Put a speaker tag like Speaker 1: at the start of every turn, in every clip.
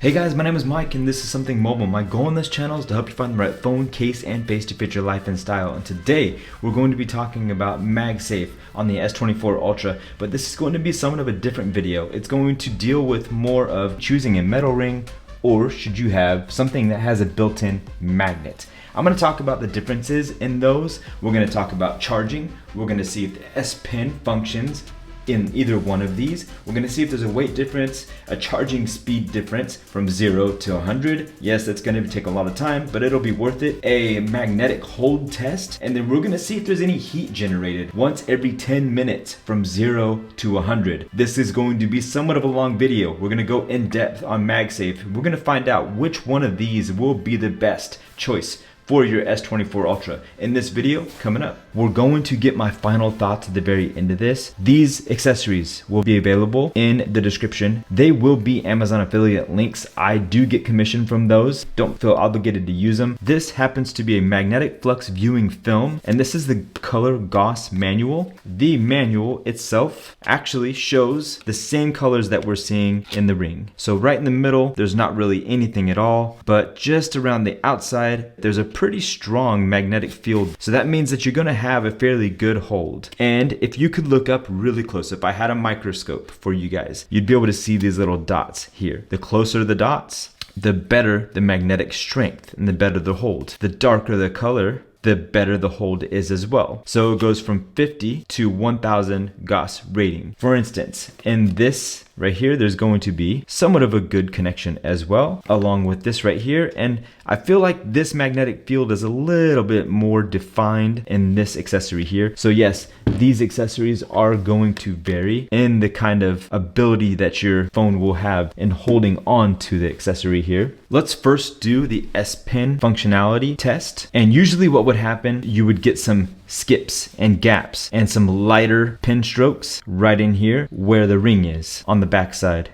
Speaker 1: Hey guys, my name is Mike and this is Something Mobile. My goal on this channel is to help you find the right phone, case, and base to fit your life and style. And today, we're going to be talking about MagSafe on the S24 Ultra, but this is going to be somewhat of a different video. It's going to deal with more of choosing a metal ring, or should you have something that has a built-in magnet. I'm going to talk about the differences in those. We're going to talk about charging. We're going to see if the S Pen functions in either one of these. We're going to see if there's a weight difference, a charging speed difference from 0 to 100. Yes, that's going to take a lot of time, but it'll be worth it. A magnetic hold test, and then we're going to see if there's any heat generated once every 10 minutes from 0 to 100. This is going to be somewhat of a long video. We're going to go in depth on MagSafe. We're going to find out which one of these will be the best choice for your S24 Ultra. In this video coming up, we're going to get my final thoughts at the very end of this. These accessories will be available in the description. They will be Amazon affiliate links. I do get commission from those. Don't feel obligated to use them. This happens to be a magnetic flux viewing film, and this is the color Gauss manual. The manual itself actually shows the same colors that we're seeing in the ring. So right in the middle, there's not really anything at all, but just around the outside, there's a pretty strong magnetic field. So that means that you're gonna have a fairly good hold. And if you could look up really close, if I had a microscope for you guys, you'd be able to see these little dots here. The closer the dots, the better the magnetic strength and the better the hold. The darker the color, the better the hold is as well. So it goes from 50 to 1000 Gauss rating. For instance, in this right here, there's going to be somewhat of a good connection as well, along with this right here. And I feel like this magnetic field is a little bit more defined in this accessory here. So yes, these accessories are going to vary in the kind of ability that your phone will have in holding on to the accessory here. Let's first do the S Pen functionality test. And usually what would happen, you would get some skips and gaps and some lighter pen strokes right in here where the ring is on the back side.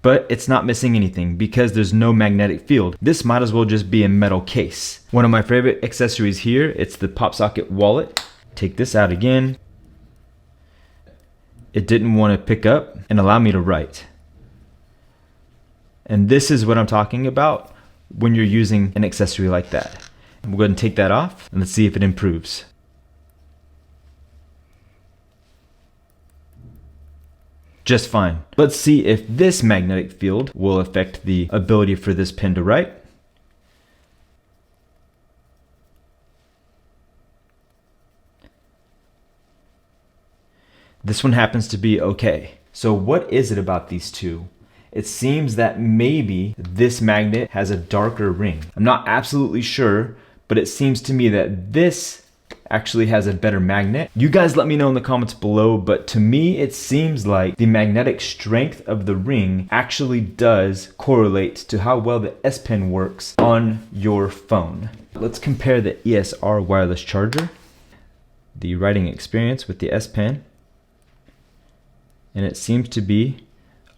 Speaker 1: But it's not missing anything because there's no magnetic field. This might as well just be a metal case. One of my favorite accessories here, it's the pop socket wallet. Take this out again. It didn't want to pick up and allow me to write. And this is what I'm talking about when you're using an accessory like that. We'll go ahead and take that off and let's see if it improves. Just fine. Let's see if this magnetic field will affect the ability for this pen to write. This one happens to be okay. So what is it about these two? It seems that maybe this magnet has a darker ring. I'm not absolutely sure, but it seems to me that this actually has a better magnet. You guys let me know in the comments below, but to me it seems like the magnetic strength of the ring actually does correlate to how well the S Pen works on your phone. Let's compare the ESR wireless charger, the writing experience with the S Pen, and it seems to be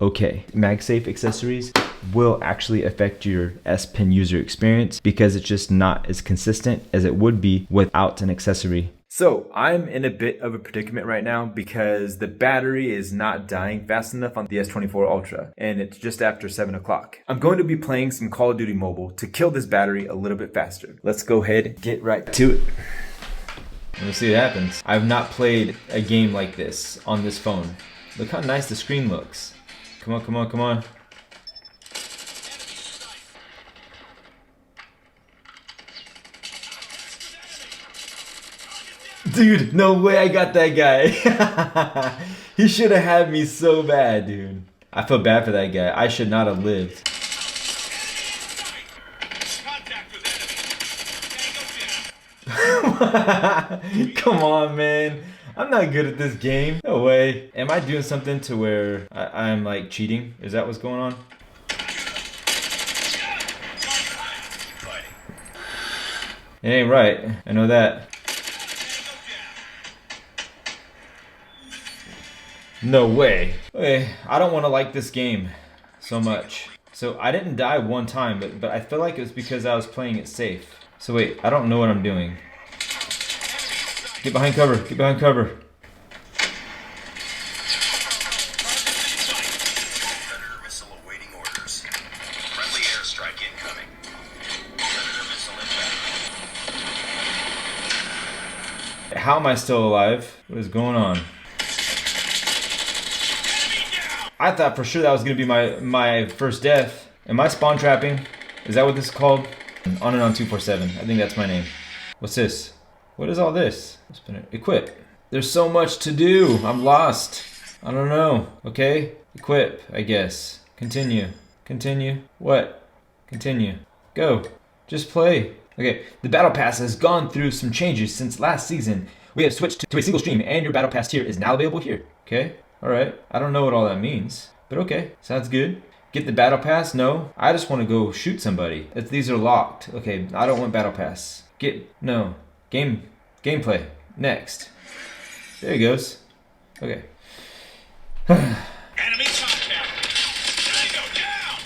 Speaker 1: okay. MagSafe accessories will actually affect your S Pen user experience because it's just not as consistent as it would be without an accessory. So I'm in a bit of a predicament right now because the battery is not dying fast enough on the S24 Ultra, and it's just after 7 o'clock. I'm going to be playing some Call of Duty Mobile to kill this battery a little bit faster. Let's go ahead and get right to it. We'll see what happens. I've not played a game like this on this phone. Look how nice the screen looks. Come on, come on, come on. Dude, no way I got that guy. He should have had me so bad, dude. I feel bad for that guy. I should not have lived. Come on, man. I'm not good at this game. No way. Am I doing something to where I'm like cheating? Is that what's going on? It ain't right. I know that. No way. Okay, I don't want to like this game so much. So I didn't die one time, but I feel like it was because I was playing it safe. So wait, I don't know what I'm doing. Get behind cover, get behind cover. how am I still alive? What is going on? I thought for sure that was gonna be my first death. Am I spawn trapping? Is that what this is called? On and on 247. I think that's my name. What's this? What is all this? Equip. There's so much to do. I'm lost. I don't know. Okay. Equip, I guess. Continue. Continue. What? Continue. Go. Just play. Okay. The Battle Pass has gone through some changes since last season. We have switched to a single stream and your Battle Pass tier is now available here. Okay. Alright. I don't know what all that means. But okay. Sounds good. Get the Battle Pass? No. I just want to go shoot somebody. These are locked. Okay. I don't want Battle Pass. No. Gameplay. Next. There he goes. Okay.
Speaker 2: Enemy contact. Tango down.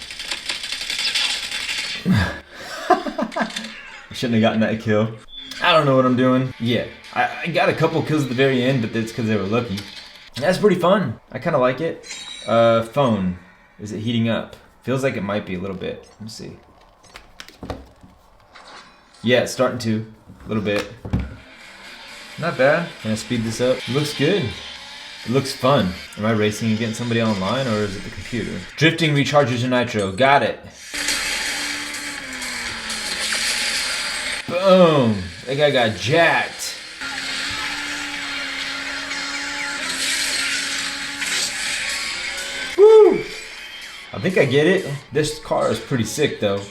Speaker 1: I shouldn't have gotten that kill. I don't know what I'm doing. Yeah, I got a couple kills at the very end, but that's because they were lucky. That's pretty fun. I kind of like it. Phone. Is it heating up? Feels like it might be a little bit. Let me see. Yeah, it's starting to. A little bit. Not bad. Can I speed this up? It looks good. It looks fun. Am I racing against somebody online or is it the computer? Drifting recharges your nitro. Got it. Boom. That guy got jacked. Woo. I think I get it. This car is pretty sick though.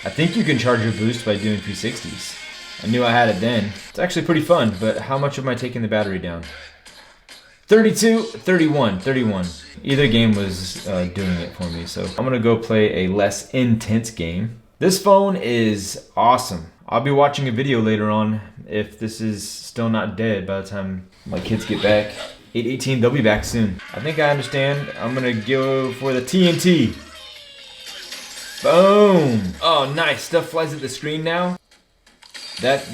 Speaker 1: I think you can charge your boost by doing 360s. I knew I had it then. It's actually pretty fun, but how much am I taking the battery down? 32, 31, 31. Either game was doing it for me, so I'm gonna go play a less intense game. This phone is awesome. I'll be watching a video later on if this is still not dead by the time my kids get back. 8:18, they'll be back soon. I think I understand. I'm gonna go for the TNT. Boom! Oh, nice. Stuff flies at the screen now.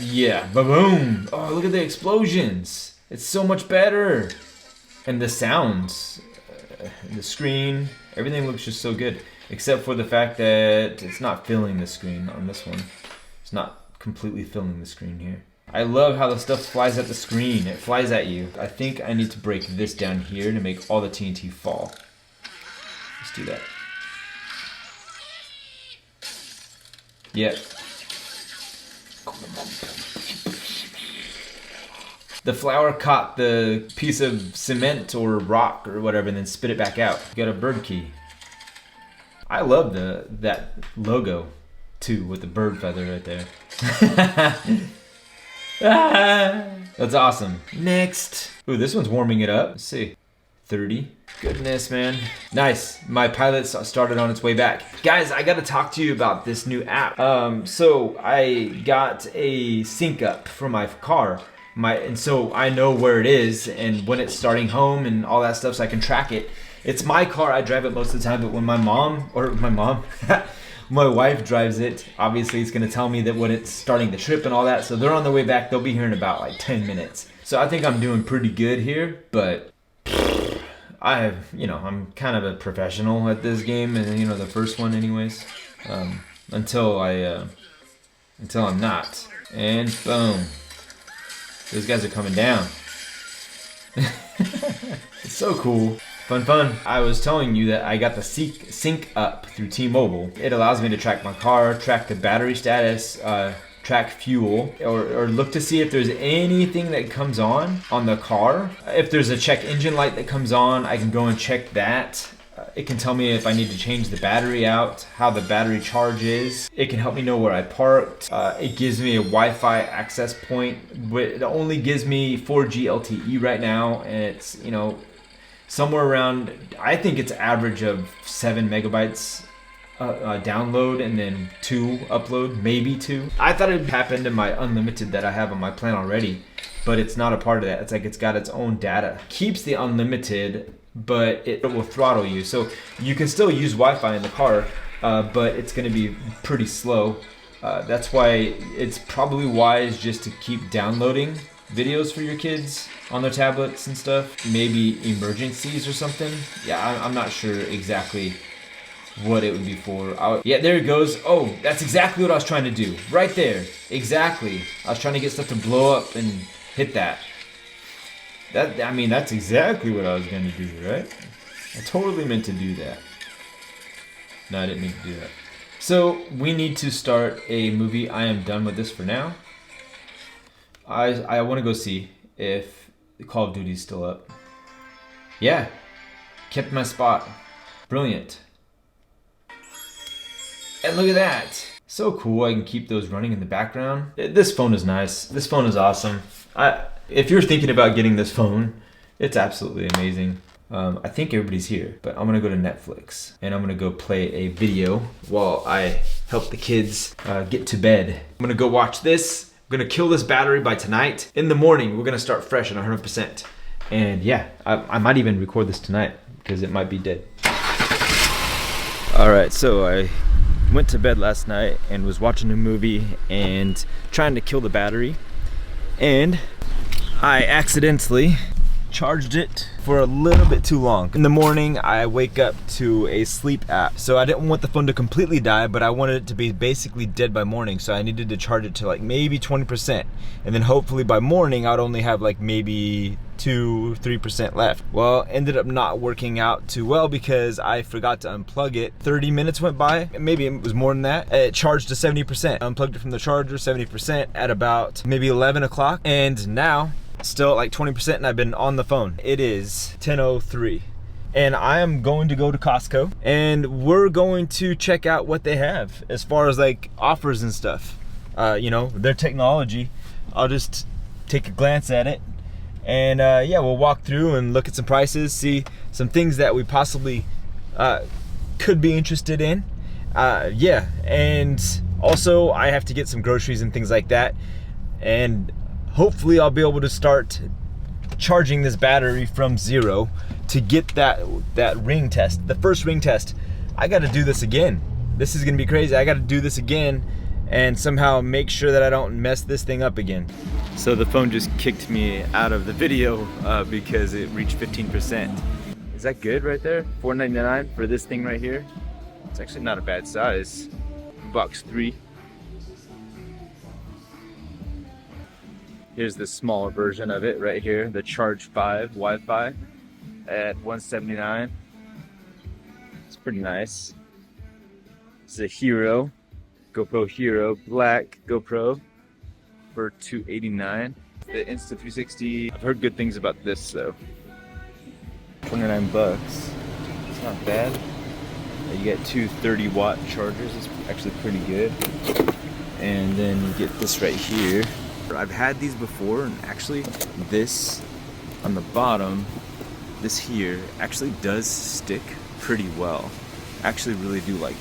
Speaker 1: Yeah. Boom! Oh, look at the explosions. It's so much better. And the sounds, the screen, everything looks just so good. Except for the fact that it's not filling the screen on this one. It's not completely filling the screen here. I love how the stuff flies at the screen. It flies at you. I think I need to break this down here to make all the TNT fall. Let's do that. Yep. The flower caught the piece of cement or rock or whatever and then spit it back out. You got a bird key. I love that logo too with the bird feather right there. That's awesome. Next. Ooh, this one's warming it up. Let's see. 30. Goodness, man. Nice. My pilot started on its way back. Guys, I gotta talk to you about this new app. So I got a sync up for my car. And so I know where it is and when it's starting home and all that stuff so I can track it. It's my car, I drive it most of the time, but when my wife drives it, obviously it's gonna tell me that when it's starting the trip and all that, so they're on their way back, they'll be here in about like 10 minutes. So I think I'm doing pretty good here, but I'm kind of a professional at this game, and the first one anyways, until I'm not. And boom. Those guys are coming down. It's so cool. Fun. I was telling you that I got the sync up through T-Mobile. It allows me to track my car, track the battery status, track fuel, or look to see if there's anything that comes on the car. If there's a check engine light that comes on, I can go and check that. It can tell me if I need to change the battery out, how the battery charge is. It can help me know where I parked. It gives me a Wi-Fi access point. It only gives me 4G LTE right now, and it's, you know, somewhere around, I think it's average of 7 megabytes download and then 2 upload, maybe 2. I thought it'd tap into my unlimited that I have on my plan already, but it's not a part of that. It's like it's got its own data. Keeps the unlimited, but it will throttle you. So you can still use Wi-Fi in the car, but it's gonna be pretty slow. That's why it's probably wise just to keep downloading videos for your kids on their tablets and stuff. Maybe emergencies or something. Yeah, I'm not sure exactly what it would be for. Yeah, there it goes. Oh, that's exactly what I was trying to do. Right there. Exactly. I was trying to get stuff to blow up and hit that. I mean, that's exactly what I was going to do, right? I totally meant to do that. No, I didn't mean to do that. So, we need to start a movie. I am done with this for now. I want to go see if Call of Duty's still up. Yeah. Kept my spot. Brilliant. And look at that. So cool, I can keep those running in the background. This phone is nice. This phone is awesome. If you're thinking about getting this phone, it's absolutely amazing. I think everybody's here, but I'm gonna go to Netflix and I'm gonna go play a video while I help the kids get to bed. I'm gonna go watch this. I'm gonna kill this battery by tonight. In the morning, we're gonna start fresh at 100%. And yeah, I might even record this tonight because it might be dead. All right, so I went to bed last night and was watching a movie and trying to kill the battery, and I accidentally charged it for a little bit too long. In the morning, I wake up to a sleep app. So I didn't want the phone to completely die, but I wanted it to be basically dead by morning. So I needed to charge it to like maybe 20%. And then hopefully by morning, I'd only have like maybe 2-3% left. Well, ended up not working out too well because I forgot to unplug it. 30 minutes went by, maybe it was more than that. It charged to 70%. I unplugged it from the charger, 70% at about maybe 11 o'clock. And now, still at like 20%, and I've been on the phone. It is 10:03 and I am going to go to Costco and we're going to check out what they have as far as like offers and stuff. You know, their technology. I'll just take a glance at it and yeah, we'll walk through and look at some prices, see some things that we possibly could be interested in. Yeah, and also I have to get some groceries and things like that, and hopefully I'll be able to start charging this battery from 0 to get that ring test, the first ring test. I gotta do this again. This is gonna be crazy. I gotta do this again and somehow make sure that I don't mess this thing up again. So the phone just kicked me out of the video because it reached 15%. Is that good right there? $4.99 for this thing right here. It's actually not a bad size. Box 3. Here's the smaller version of it right here, the Charge 5 Wi-Fi at $179. It's pretty nice. It's a Hero, GoPro Hero, black GoPro for $289. The Insta360, I've heard good things about this though. 29 bucks. It's not bad. You get two 30-watt chargers. It's actually pretty good. And then you get this right here. I've had these before, and actually this on the bottom, this here, actually does stick pretty well. I actually really do like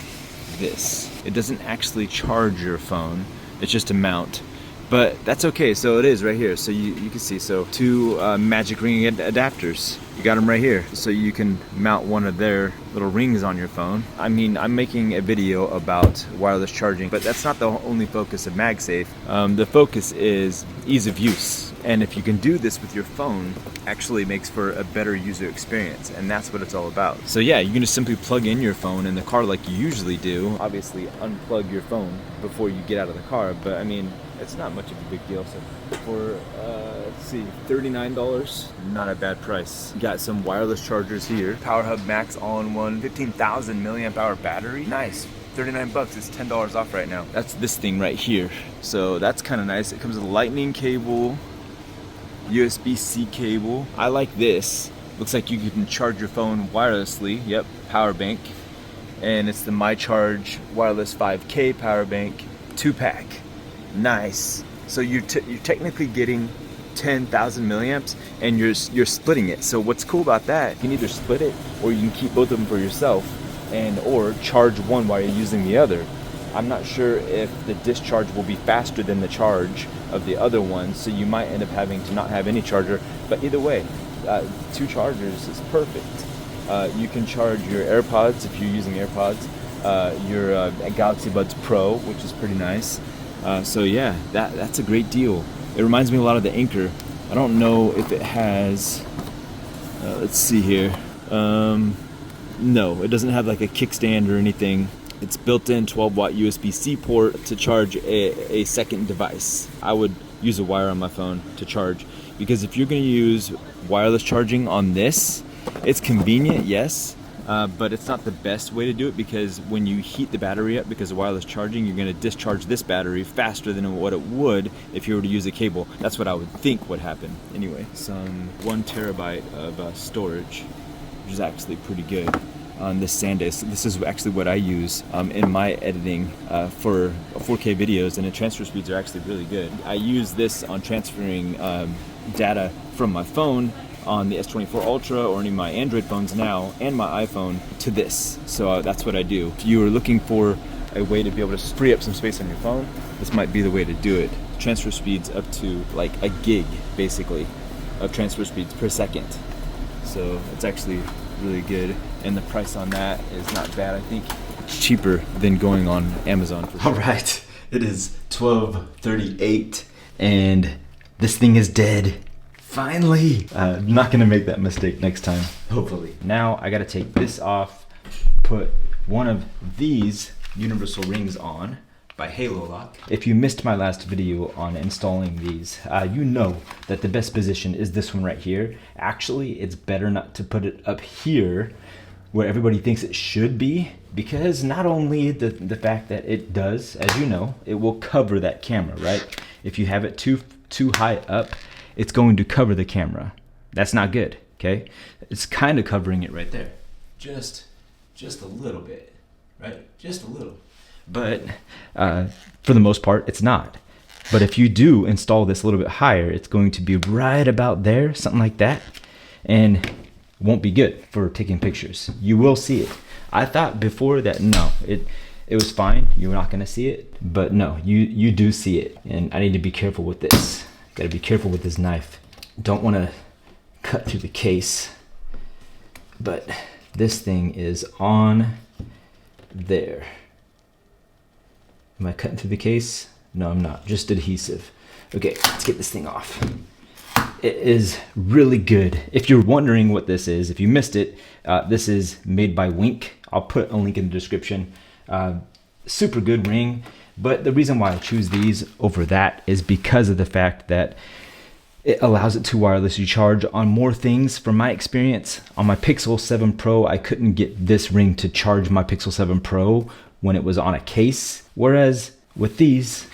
Speaker 1: this. It doesn't actually charge your phone, it's just a mount. But that's okay, so it is right here. So you can see, so two magic ring adapters. You got them right here. So you can mount one of their little rings on your phone. I mean, I'm making a video about wireless charging, but that's not the only focus of MagSafe. The focus is ease of use. And if you can do this with your phone, actually makes for a better user experience. And that's what it's all about. So yeah, you can just simply plug in your phone in the car like you usually do. Obviously unplug your phone before you get out of the car, but I mean, it's not much of a big deal. So for, let's see, $39, not a bad price. You got some wireless chargers here. PowerHub Max all-in-one, 15,000 milliamp hour battery. Nice. 39 bucks, it's $10 off right now. That's this thing right here. So that's kind of nice. It comes with a lightning cable, USB-C cable. I like this Looks like you can charge your phone wirelessly. Yep, power bank. And it's the MyCharge Wireless 5K power bank 2-pack. Nice. So you're technically getting 10,000 milliamps and you're splitting it. So what's cool about that, you can either split it or you can keep both of them for yourself and or charge one while you're using the other. I'm not sure if the discharge will be faster than the charge of the other one, so you might end up having to not have any charger, but either way, 2 chargers is perfect. You can charge your AirPods if you're using AirPods, your Galaxy Buds Pro, which is pretty nice. So yeah, that's a great deal. It reminds me a lot of the Anchor. I don't know if it has, let's see here. No, it doesn't have like a kickstand or anything. It's built-in 12-watt USB-C port to charge a second device. I would use a wire on my phone to charge, because if you're going to use wireless charging on this, it's convenient, yes, but it's not the best way to do it, because when you heat the battery up because of wireless charging, you're going to discharge this battery faster than what it would if you were to use a cable. That's what I would think would happen. Anyway, some 1 terabyte of storage, which is actually pretty good on this SanDisk. This is actually what I use in my editing for 4K videos, and the transfer speeds are actually really good. I use this on transferring data from my phone on the S24 Ultra or any of my Android phones now and my iPhone to this. So that's what I do. If you are looking for a way to be able to free up some space on your phone, this might be the way to do it. Transfer speeds up to like a gig basically of transfer speeds per second. So it's actually really good, and the price on that is not bad. I think it's cheaper than going on Amazon for sure. All right, it is 12:38 and this thing is dead. Finally. Not gonna make that mistake next time, hopefully. Now I gotta take this off, put one of these universal rings on by Halo Lock. If you missed my last video on installing these, you know that the best position is this one right here. Actually, it's better not to put it up here where everybody thinks it should be, because not only the fact that it does, as you know, it will cover that camera, right? If you have it too high up, it's going to cover the camera. That's not good, okay? It's kind of covering it right there. Just a little bit, right? Just a little. But for the most part, it's not. But if you do install this a little bit higher, it's going to be right about there, something like that, and it won't be good for taking pictures. You will see it. I thought before that, no, it was fine. You're not gonna see it, but no, you do see it, and I need to be careful with this. Gotta be careful with this knife. Don't want to cut through the case, but this thing is on there. Am I cutting through the case? No, I'm not, just adhesive. Okay, let's get this thing off. It is really good. If you're wondering what this is, if you missed it, this is made by WYNK. I'll put a link in the description. Super good ring. But the reason why I choose these over that is because of the fact that it allows it to wirelessly charge on more things. From my experience, on my Pixel 7 Pro, I couldn't get this ring to charge my Pixel 7 Pro when it was on a case. Whereas with these,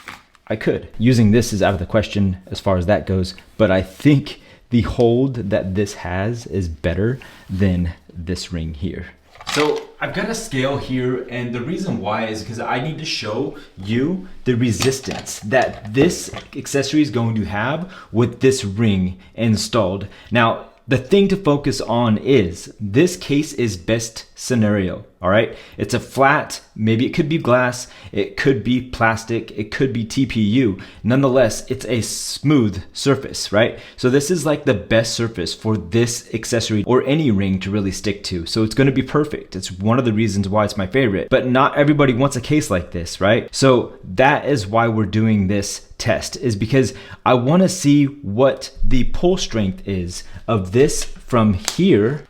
Speaker 1: I could. Using this is out of the question as far as that goes, but I think the hold that this has is better than this ring here. So I've got a scale here, and the reason why is because I need to show you the resistance that this accessory is going to have with this ring installed. Now, the thing to focus on is this case is best scenario, all right? It's a flat, maybe it could be glass, it could be plastic, it could be TPU. Nonetheless, it's a smooth surface, right? So this is like the best surface for this accessory or any ring to really stick to. So it's gonna be perfect. It's one of the reasons why it's my favorite, but not everybody wants a case like this, right? So that is why we're doing this test, is because I wanna see what the pull strength is of this from here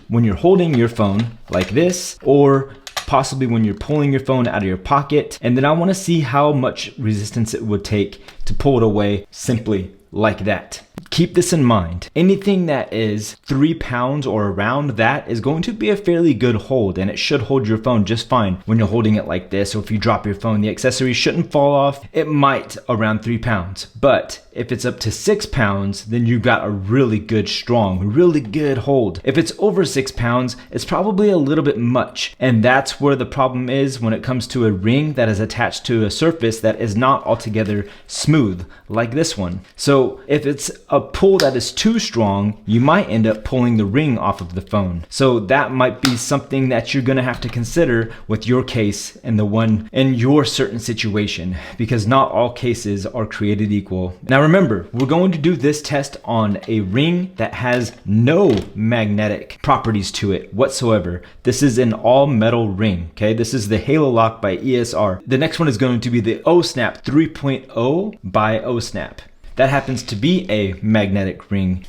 Speaker 1: when you're holding your phone like this, or possibly when you're pulling your phone out of your pocket. And then I want to see how much resistance it would take to pull it away simply like that. Keep this in mind. Anything that is 3 pounds or around that is going to be a fairly good hold, and it should hold your phone just fine when you're holding it like this. Or if you drop your phone, the accessory shouldn't fall off. It might around 3 pounds, but if it's up to 6 pounds, then you've got a really good, strong, really good hold. If it's over 6 pounds, it's probably a little bit much. And that's where the problem is when it comes to a ring that is attached to a surface that is not altogether smooth, like this one. So if it's a pull that is too strong, you might end up pulling the ring off of the phone. So that might be something that you're gonna have to consider with your case and the one in your certain situation, because not all cases are created equal. Now remember, we're going to do this test on a ring that has no magnetic properties to it whatsoever. This is an all metal ring, okay? This is the Halo Lock by ESR. The next one is going to be the Ohsnap 3.0 by Ohsnap. That happens to be a magnetic ring.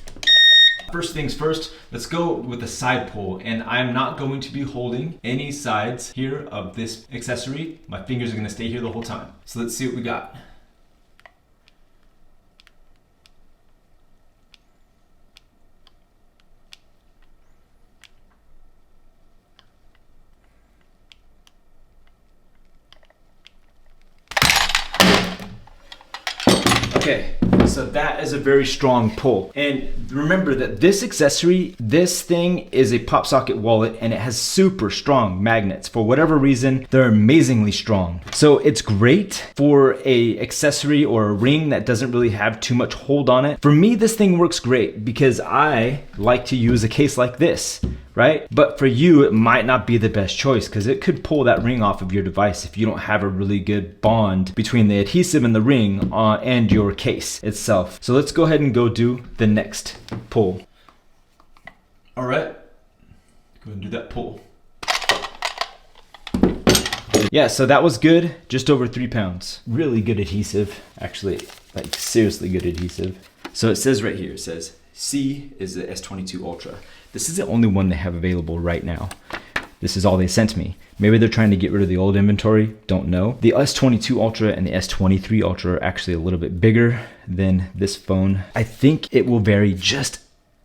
Speaker 1: First things first, let's go with the side pull, and I'm not going to be holding any sides here of this accessory. My fingers are gonna stay here the whole time. So let's see what we got. Okay, so that is a very strong pull. And remember that this accessory, this thing is a pop socket wallet, and it has super strong magnets. For whatever reason, they're amazingly strong. So it's great for a accessory or a ring that doesn't really have too much hold on it. For me, this thing works great because I like to use a case like this, right? But for you, it might not be the best choice because it could pull that ring off of your device if you don't have a really good bond between the adhesive in the ring and your case itself. So let's go ahead and go do the next pull. All right, go ahead and do that pull. Yeah, so that was good, just over 3 pounds. Really good adhesive, actually, like seriously good adhesive. So it says right here, it says, C is the S22 Ultra. This is the only one they have available right now. This is all they sent me. Maybe they're trying to get rid of the old inventory, don't know. The S22 Ultra and the S23 Ultra are actually a little bit bigger than this phone. I think it will vary just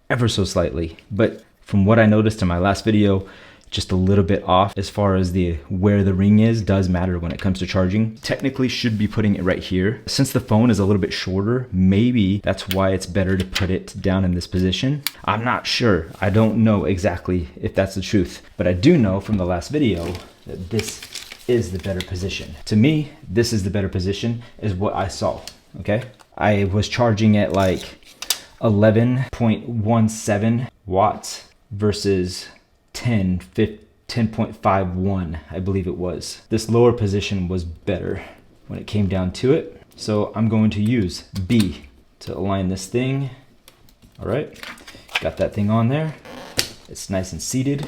Speaker 1: ever so slightly, but from what I noticed in my last video, just a little bit off as far as where the ring is does matter when it comes to charging. Technically should be putting it right here. Since the phone is a little bit shorter, maybe that's why it's better to put it down in this position. I'm not sure. I don't know exactly if that's the truth, but I do know from the last video that this is the better position. To me, this is the better position is what I saw, okay? I was charging at like 11.17 watts versus 10.51, I believe it was. This lower position was better when it came down to it. So I'm going to use B to align this thing. All right, got that thing on there. It's nice and seated.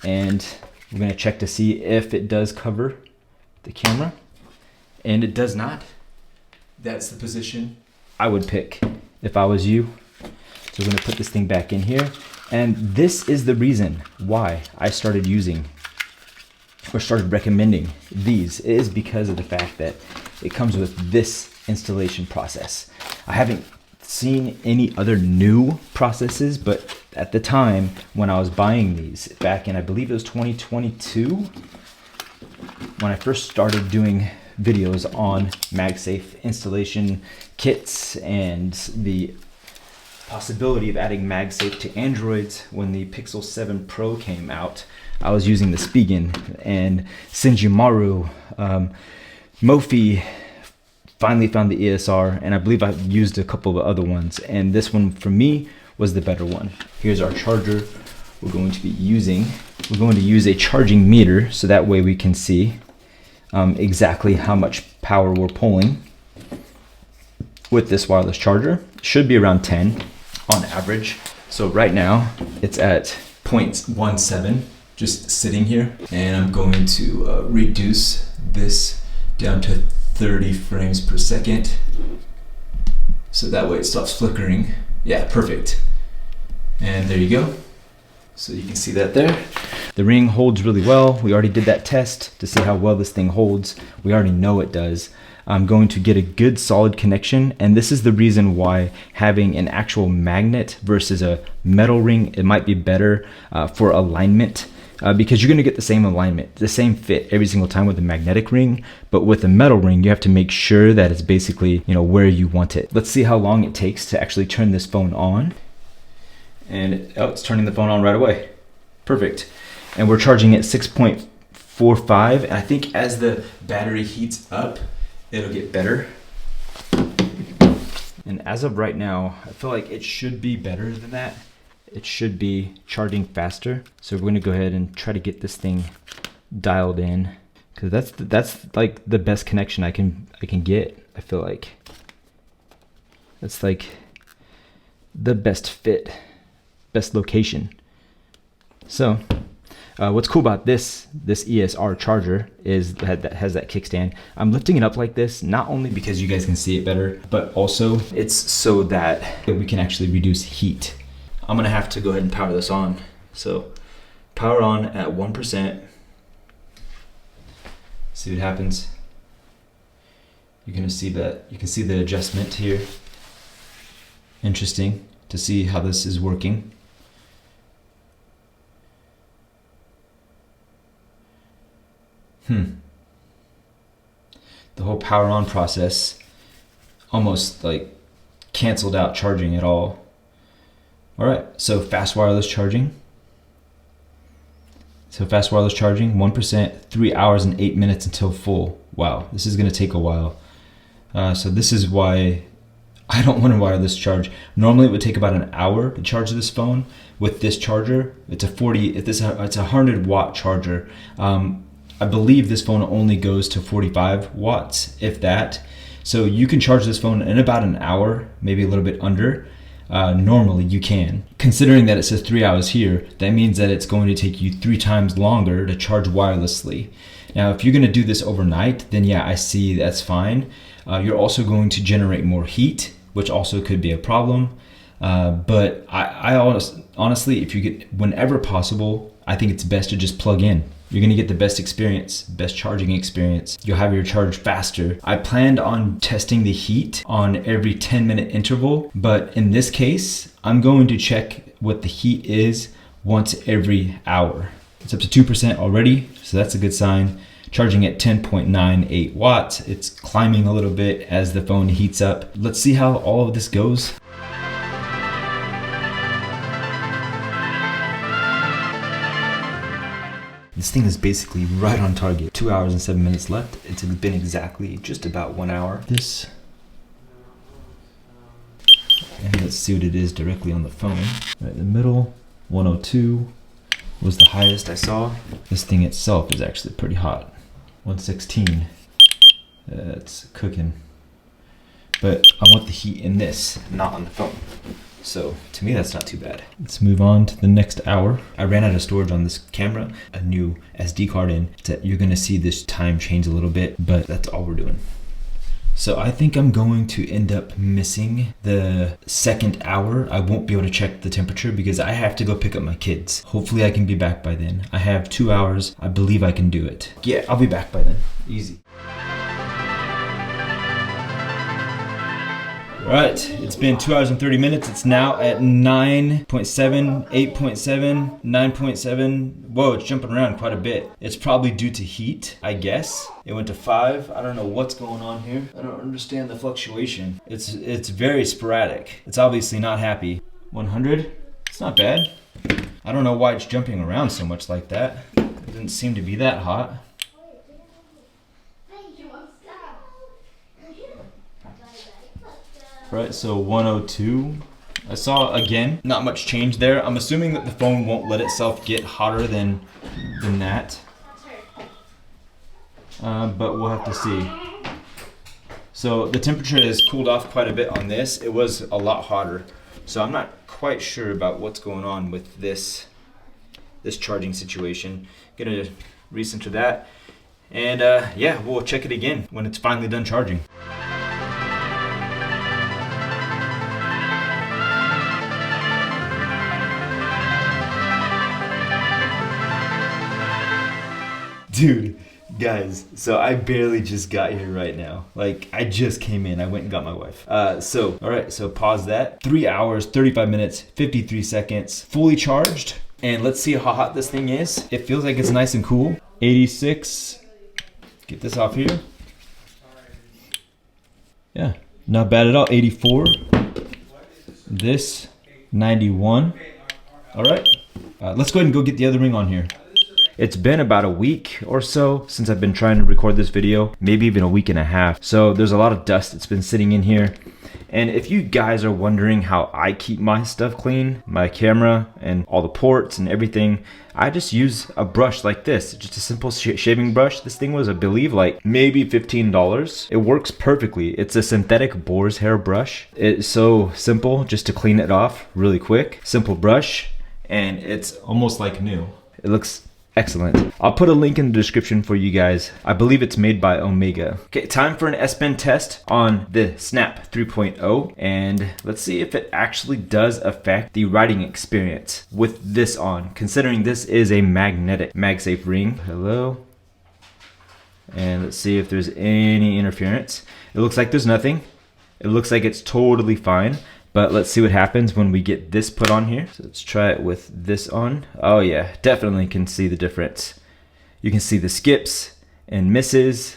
Speaker 1: And we're gonna check to see if it does cover the camera. And it does not. That's the position I would pick if I was you. So we're gonna put this thing back in here. And this is the reason why I started using or started recommending these, is because of the fact that it comes with this installation process. I haven't seen any other new processes, but at the time when I was buying these back in, I believe it was 2022, when I first started doing videos on MagSafe installation kits and the possibility of adding MagSafe to Androids when the Pixel 7 Pro came out, I was using the Spigen, and Sinjimaru, Mophie finally found the ESR, and I believe I've used a couple of other ones, and this one for me was the better one. Here's our charger we're going to be using. We're going to use a charging meter so that way we can see exactly how much power we're pulling with this wireless charger. It should be around 10 on average. So right now it's at 0.17, just sitting here, and I'm going to reduce this down to 30 frames per second so that way it stops flickering. Yeah, perfect. And there you go. So you can see that there. The ring holds really well. We already did that test to see how well this thing holds. We already know it does. I'm going to get a good solid connection, and this is the reason why having an actual magnet versus a metal ring, it might be better for alignment, because you're going to get the same alignment, the same fit every single time with a magnetic ring. But with a metal ring, you have to make sure that it's basically, you know, where you want it. Let's see how long it takes to actually turn this phone on. And oh, it's turning the phone on right away. Perfect. And we're charging at 6.45, and I think as the battery heats up, it'll get better. And as of right now, I feel like it should be better than that. It should be charging faster. So we're gonna go ahead and try to get this thing dialed in, because that's like the best connection I can get. I feel like that's like the best fit, best location. So what's cool about this ESR charger is that it has that kickstand. I'm lifting it up like this, not only because you guys can see it better, but also it's so that we can actually reduce heat. I'm gonna have to go ahead and power this on. So power on at 1%. See what happens. You're gonna see that, you can see the adjustment here. Interesting to see how this is working. The whole power on process almost like canceled out charging at all. All right, so fast wireless charging. So fast wireless charging, 1%, 3 hours and 8 minutes until full. Wow, this is gonna take a while. So this is why I don't want to wireless charge. Normally it would take about an hour to charge this phone. With this charger, it's a 100 watt charger. I believe this phone only goes to 45 watts, if that. So you can charge this phone in about an hour, maybe a little bit under. Normally you can. Considering that it says 3 hours here, that means that it's going to take you 3 times longer to charge wirelessly. Now, if you're gonna do this overnight, then yeah, I see that's fine. You're also going to generate more heat, which also could be a problem. But I honestly, if you get, whenever possible, I think it's best to just plug in. You're gonna get the best experience, best charging experience. You'll have your charge faster. I planned on testing the heat on every 10-minute interval, but in this case, I'm going to check what the heat is once every hour. It's up to 2% already, so that's a good sign. Charging at 10.98 watts. It's climbing a little bit as the phone heats up. Let's see how all of this goes. This thing is basically right on target. 2 hours and 7 minutes left. It's been exactly just about 1 hour. This. And let's see what it is directly on the phone. Right in the middle, 102 was the highest I saw. This thing itself is actually pretty hot. 116. It's cooking. But I want the heat in this, not on the phone. So to me, that's not too bad. Let's move on to the next hour. I ran out of storage on this camera, a new SD card in. You're gonna see this time change a little bit, but that's all we're doing. So I think I'm going to end up missing the second hour. I won't be able to check the temperature because I have to go pick up my kids. Hopefully I can be back by then. I have 2 hours. I believe I can do it. Yeah, I'll be back by then. Easy. Right, it's been 2 hours and 30 minutes. It's now at 9.7, 8.7, 9.7. Whoa, it's jumping around quite a bit. It's probably due to heat, I guess. It went to 5. I don't know what's going on here. I don't understand the fluctuation. It's very sporadic. It's obviously not happy. 100, it's not bad. I don't know why it's jumping around so much like that. It didn't seem to be that hot. Right, so 102. I saw, again, not much change there. I'm assuming that the phone won't let itself get hotter than that. But we'll have to see. So the temperature has cooled off quite a bit on this. It was a lot hotter. So I'm not quite sure about what's going on with this charging situation. Gonna recenter that. And yeah, we'll check it again when it's finally done charging. Dude, guys, so I barely just got here right now. Like, I just came in. I went and got my wife. All right, so pause that. 3 hours, 35 minutes, 53 seconds, fully charged. And let's see how hot this thing is. It feels like it's nice and cool. 86. Get this off here. Yeah, not bad at all. 84. This, 91. All right, let's go ahead and go get the other ring on here. It's been about a week or so since I've been trying to record this video, maybe even a week and a half. So there's a lot of dust that's been sitting in here. And if you guys are wondering how I keep my stuff clean, my camera and all the ports and everything, I just use a brush like this, just a simple shaving brush. This thing was, I believe, like maybe $15. It works perfectly. It's a synthetic boar's hair brush. It's so simple just to clean it off really quick. Simple brush, and it's almost like new. It looks excellent. I'll put a link in the description for you guys. I believe it's made by Omega. Okay, time for an S Pen test on the Snap 3.0, and let's see if it actually does affect the writing experience with this on, considering this is a magnetic MagSafe ring. Hello. And let's see if there's any interference. It looks like there's nothing. It looks like it's totally fine. But let's see what happens when we get this put on here. So let's try it with this on. Oh yeah, definitely can see the difference. You can see the skips and misses.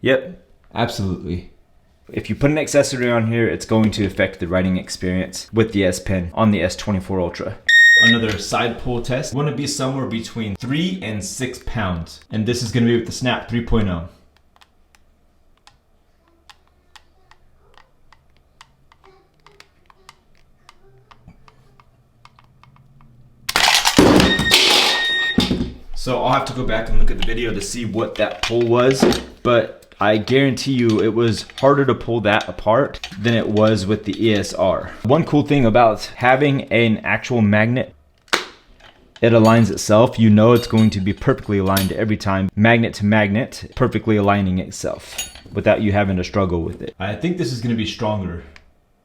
Speaker 1: Yep, absolutely. If you put an accessory on here, it's going to affect the writing experience with the S Pen on the S24 Ultra. Another side pull test. You want to be somewhere between 3 and 6 pounds. And this is going to be with the Snap 3.0. So I'll have to go back and look at the video to see what that pull was, but I guarantee you it was harder to pull that apart than it was with the ESR. One cool thing about having an actual magnet, it aligns itself. You know it's going to be perfectly aligned every time, magnet to magnet, perfectly aligning itself without you having to struggle with it. I think this is going to be stronger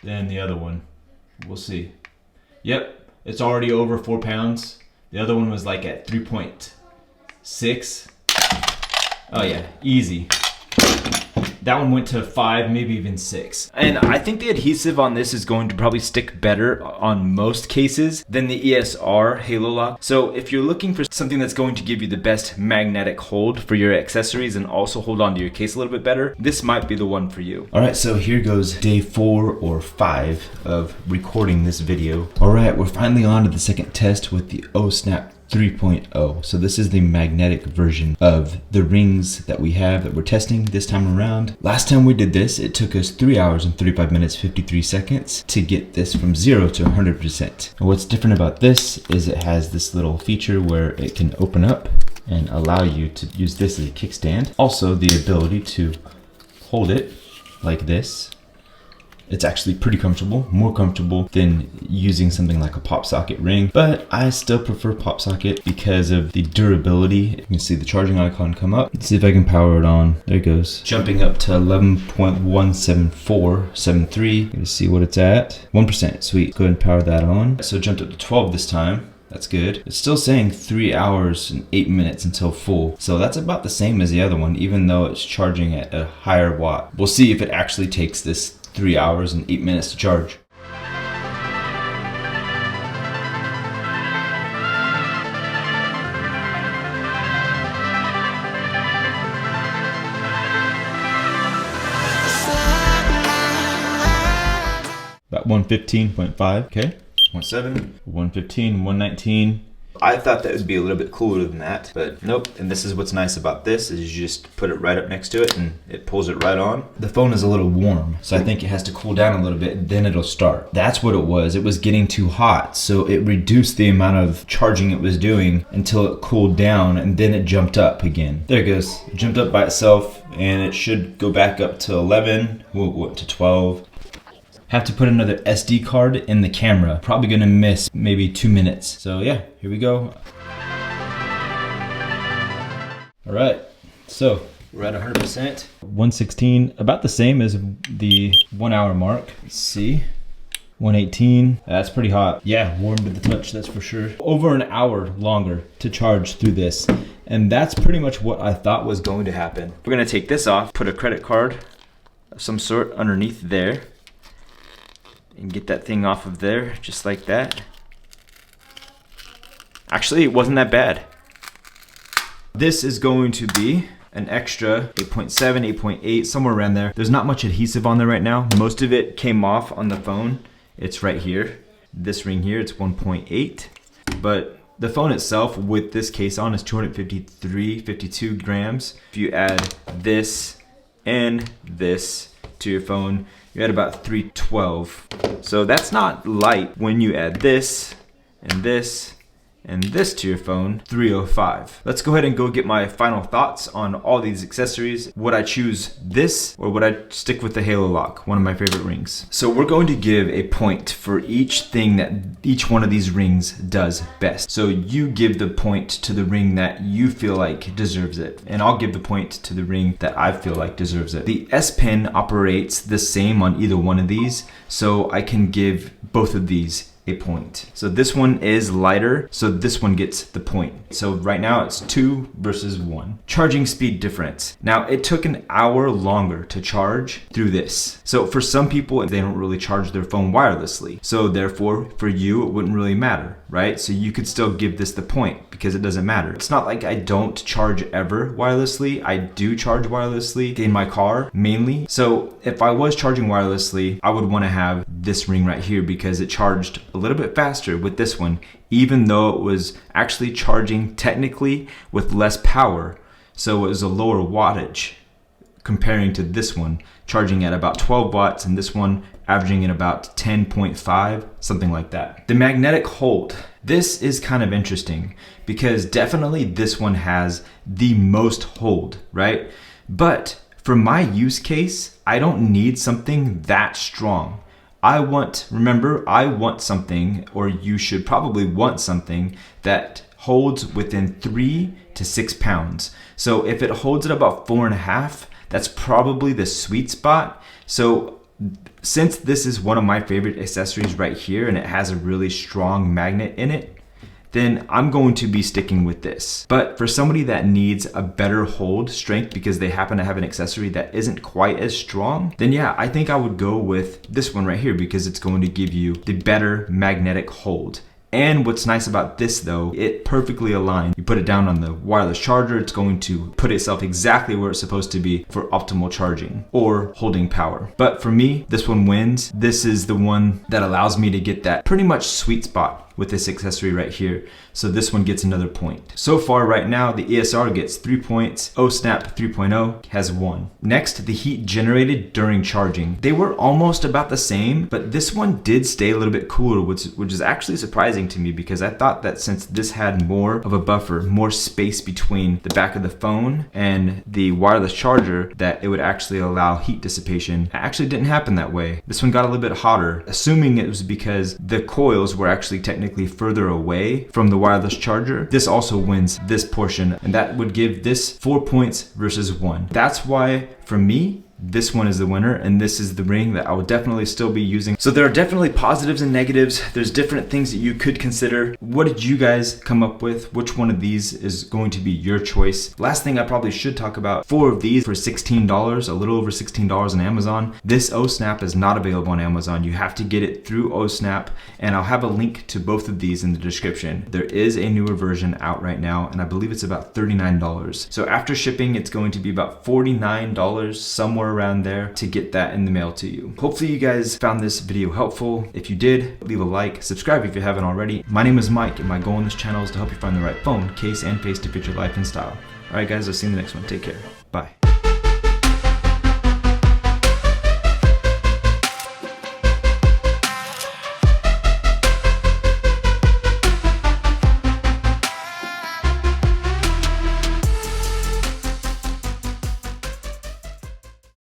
Speaker 1: than the other one. We'll see. Yep, it's already over 4 pounds. The other one was like at 3.6. Oh yeah, easy. That one went to 5, maybe even 6. And I think the adhesive on this is going to probably stick better on most cases than the ESR Halo Lock. So if you're looking for something that's going to give you the best magnetic hold for your accessories and also hold on to your case a little bit better, this might be the one for you. All right, so here goes day 4 or 5 of recording this video. All right, we're finally on to the second test with the Ohsnap 3.0. So this is the magnetic version of the rings that we have that we're testing this time around. Last time we did this, it took us 3 hours and 35 minutes, 53 seconds to get this from 0 to 100%. And what's different about this is it has this little feature where it can open up and allow you to use this as a kickstand. Also the ability to hold it like this. It's actually pretty comfortable, more comfortable than using something like a pop socket ring, but I still prefer pop socket because of the durability. You can see the charging icon come up. Let's see if I can power it on. There it goes. Jumping up to 11.17473. Gonna see what it's at. 1%, sweet. Go ahead and power that on. So it jumped up to 12 this time. That's good. It's still saying 3 hours and 8 minutes until full. So that's about the same as the other one, even though it's charging at a higher watt. We'll see if it actually takes this 3 hours and 8 minutes to charge. About 115.5, okay. 1.7, 115, 119. I thought that would be a little bit cooler than that, but nope. And this is what's nice about this is you just put it right up next to it and it pulls it right on. The phone is a little warm, so I think it has to cool down a little bit and then it'll start. That's what it was. It was getting too hot, so it reduced the amount of charging it was doing until it cooled down and then it jumped up again. There it goes. It jumped up by itself and it should go back up to 11, we'll go up to 12. Have to put another SD card in the camera. Probably gonna miss maybe 2 minutes. So yeah, here we go. All right, so we're at 100%. 116, about the same as the 1 hour mark. Let's see. 118. That's pretty hot. Yeah, warm to the touch, that's for sure. Over an hour longer to charge through this. And that's pretty much what I thought was going to happen. We're gonna take this off, put a credit card of some sort underneath there, and get that thing off of there, just like that. Actually, it wasn't that bad. This is going to be an extra 8.7, 8.8, somewhere around there. There's not much adhesive on there right now. Most of it came off on the phone. It's right here. This ring here, it's 1.8. But the phone itself with this case on is 52 grams. If you add this and this to your phone, you add about 312. So that's not light. When you add this and this and this to your phone, 305. Let's go ahead and go get my final thoughts on all these accessories. Would I choose this or would I stick with the Halo Lock, one of my favorite rings? So we're going to give a point for each thing that each one of these rings does best. So you give the point to the ring that you feel like deserves it, and I'll give the point to the ring that I feel like deserves it. The S Pen operates the same on either one of these, so I can give both of these a point. So this one is lighter, so this one gets the point. So right now it's 2 versus 1. Charging speed difference. Now it took an hour longer to charge through this. So for some people, they don't really charge their phone wirelessly. So therefore for you, it wouldn't really matter, right? So you could still give this the point because it doesn't matter. It's not like I don't charge ever wirelessly. I do charge wirelessly in my car mainly. So if I was charging wirelessly, I would want to have this ring right here because it charged a little bit faster with this one, even though it was actually charging technically with less power. So it was a lower wattage comparing to this one, charging at about 12 watts and this one averaging at about 10.5, something like that. The magnetic hold. This is kind of interesting because definitely this one has the most hold, right? But for my use case, I don't need something that strong. Remember, I want something, or you should probably want something that holds within 3 to 6 pounds. So if it holds at about 4.5, that's probably the sweet spot. So since this is one of my favorite accessories right here and it has a really strong magnet in it, then I'm going to be sticking with this. But for somebody that needs a better hold strength because they happen to have an accessory that isn't quite as strong, then yeah, I think I would go with this one right here because it's going to give you the better magnetic hold. And what's nice about this though, it perfectly aligns. You put it down on the wireless charger, it's going to put itself exactly where it's supposed to be for optimal charging or holding power. But for me, this one wins. This is the one that allows me to get that pretty much sweet spot with this accessory right here. So this one gets another point. So far right now, the ESR gets 3 points. Ohsnap 3.0 has 1. Next, the heat generated during charging. They were almost about the same, but this one did stay a little bit cooler, which is actually surprising to me because I thought that since this had more of a buffer, more space between the back of the phone and the wireless charger, that it would actually allow heat dissipation. It actually didn't happen that way. This one got a little bit hotter, assuming it was because the coils were actually technically further away from the wireless charger. This also wins this portion, and that would give this 4 points versus 1. That's why for me, this one is the winner, and this is the ring that I would definitely still be using. So there are definitely positives and negatives. There's different things that you could consider. What did you guys come up with? Which one of these is going to be your choice? Last thing I probably should talk about, 4 of these for $16, a little over $16 on Amazon. This Ohsnap is not available on Amazon. You have to get it through Ohsnap, and I'll have a link to both of these in the description. There is a newer version out right now, and I believe it's about $39. So after shipping, it's going to be about $49, somewhere around there, to get that in the mail to you. Hopefully you guys found this video helpful. If you did, leave a like, subscribe if you haven't already. My name is Mike, and my goal on this channel is to help you find the right phone, case, and face to fit your life and style. Alright guys, I'll see you in the next one. Take care. Bye.